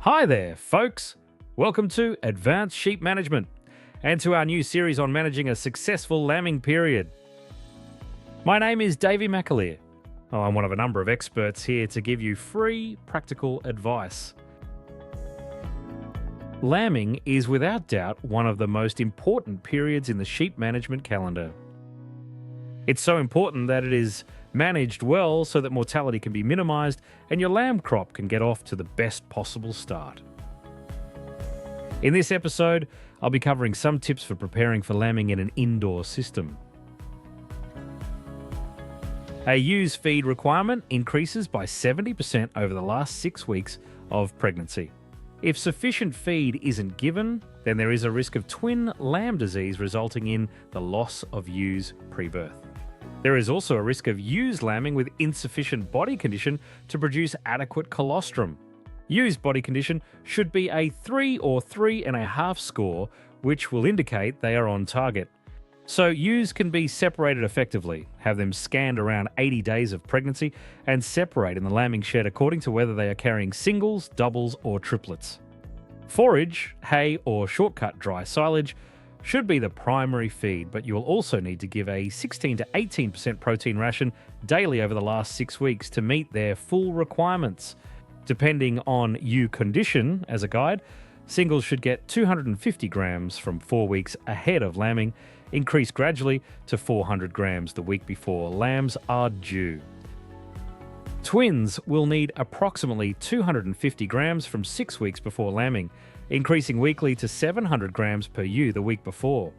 Hi there, folks. Welcome to Advanced Sheep Management and to our new series on managing a successful lambing period. My name is Davey McAleer. I'm one of a number of experts here to give you free, practical advice. Lambing is without doubt one of the most important periods in the sheep management calendar. It's so important that it is managed well so that mortality can be minimised and your lamb crop can get off to the best possible start. In this episode, I'll be covering some tips for preparing for lambing in an indoor system. A ewes feed requirement increases by 70% over the last 6 weeks of pregnancy. If sufficient feed isn't given, then there is a risk of twin lamb disease resulting in the loss of ewes pre-birth. There is also a risk of ewes lambing with insufficient body condition to produce adequate colostrum. Ewes body condition should be a 3 or 3.5 score, which will indicate they are on target. So ewes can be separated effectively, have them scanned around 80 days of pregnancy, and separate in the lambing shed according to whether they are carrying singles, doubles, or triplets. Forage, hay, or shortcut dry silage should be the primary feed, but you will also need to give a 16 to 18% protein ration daily over the last 6 weeks to meet their full requirements. Depending on ewe condition, as a guide, singles should get 250 grams from 4 weeks ahead of lambing, increase gradually to 400 grams the week before lambs are due. Twins will need approximately 250 grams from 6 weeks before lambing, increasing weekly to 700 grams per ewe the week before.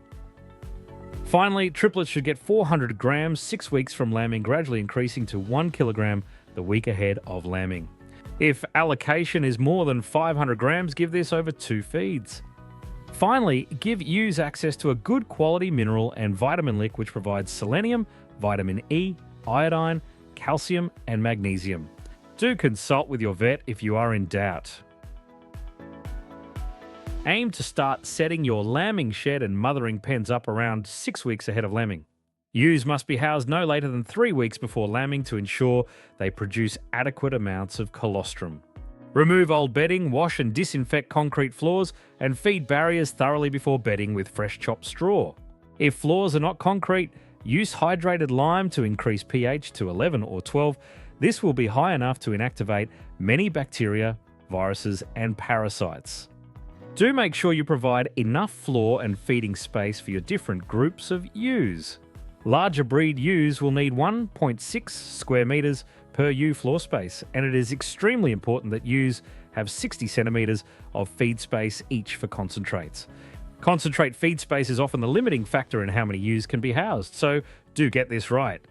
Finally, triplets should get 400 grams 6 weeks from lambing, gradually increasing to 1 kilogram the week ahead of lambing. If allocation is more than 500 grams, give this over 2 feeds. Finally, give ewes access to a good quality mineral and vitamin lick which provides selenium, vitamin E, iodine, calcium, and magnesium. Do consult with your vet if you are in doubt. Aim to start setting your lambing shed and mothering pens up around 6 weeks ahead of lambing. Ewes must be housed no later than 3 weeks before lambing to ensure they produce adequate amounts of colostrum. Remove old bedding, wash and disinfect concrete floors, and feed barriers thoroughly before bedding with fresh chopped straw. If floors are not concrete, use hydrated lime to increase pH to 11 or 12. This will be high enough to inactivate many bacteria, viruses, and parasites. Do make sure you provide enough floor and feeding space for your different groups of ewes. Larger breed ewes will need 1.6 square meters per ewe floor space, and it is extremely important that ewes have 60 centimeters of feed space each for concentrates. Concentrate feed space is often the limiting factor in how many ewes can be housed, so do get this right.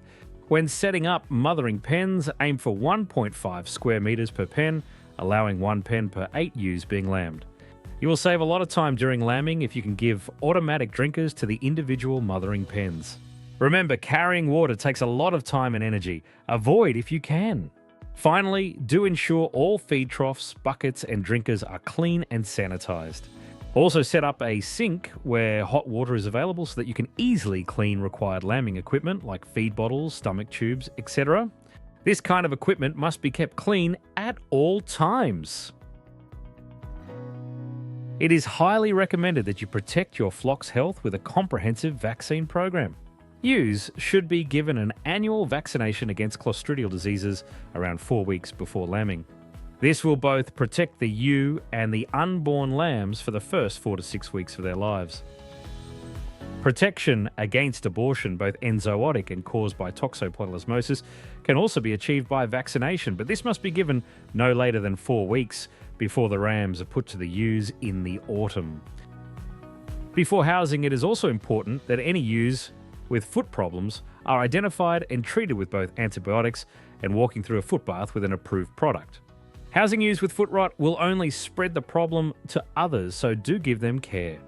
When setting up mothering pens, aim for 1.5 square meters per pen, allowing 1 pen per 8 ewes being lambed. You will save a lot of time during lambing if you can give automatic drinkers to the individual mothering pens. Remember, carrying water takes a lot of time and energy. Avoid if you can. Finally, do ensure all feed troughs, buckets, and drinkers are clean and sanitized. Also set up a sink where hot water is available so that you can easily clean required lambing equipment like feed bottles, stomach tubes, etc. This kind of equipment must be kept clean at all times. It is highly recommended that you protect your flock's health with a comprehensive vaccine program. Ewes should be given an annual vaccination against clostridial diseases around 4 weeks before lambing. This will both protect the ewe and the unborn lambs for the first 4 to 6 weeks of their lives. Protection against abortion, both enzootic and caused by toxoplasmosis, can also be achieved by vaccination, but this must be given no later than 4 weeks before the rams are put to the ewes in the autumn. Before housing, it is also important that any ewes with foot problems are identified and treated with both antibiotics and walking through a foot bath with an approved product. Housing ewes with foot rot will only spread the problem to others, so do give them care.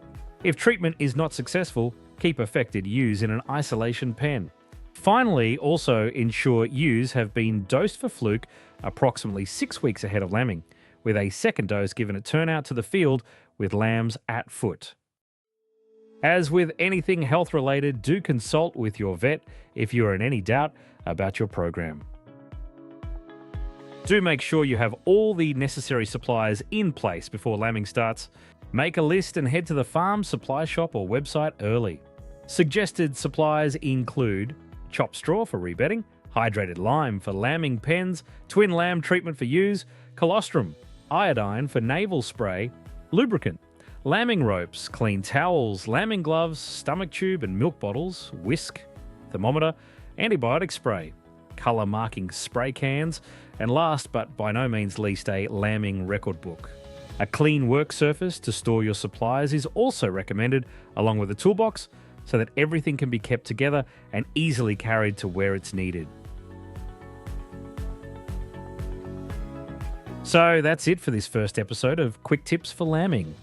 If treatment is not successful, keep affected ewes in an isolation pen. Finally, also ensure ewes have been dosed for fluke approximately 6 weeks ahead of lambing, with a second dose given at turnout to the field with lambs at foot. As with anything health related, do consult with your vet if you are in any doubt about your program. Do make sure you have all the necessary supplies in place before lambing starts. Make a list and head to the farm supply shop or website early. Suggested supplies include chopped straw for rebedding, hydrated lime for lambing pens, twin lamb treatment for ewes, colostrum, iodine for navel spray, lubricant, lambing ropes, clean towels, lambing gloves, stomach tube and milk bottles, whisk, thermometer, antibiotic spray, colour marking spray cans, and last but by no means least, a lambing record book. A clean work surface to store your supplies is also recommended, along with a toolbox, so that everything can be kept together and easily carried to where it's needed. So that's it for this first episode of Quick Tips for Lambing.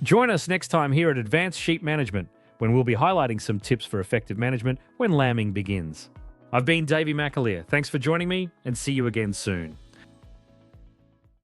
Join us next time here at Advanced Sheep Management, when we'll be highlighting some tips for effective management when lambing begins. I've been Davey McAleer. Thanks for joining me, and see you again soon.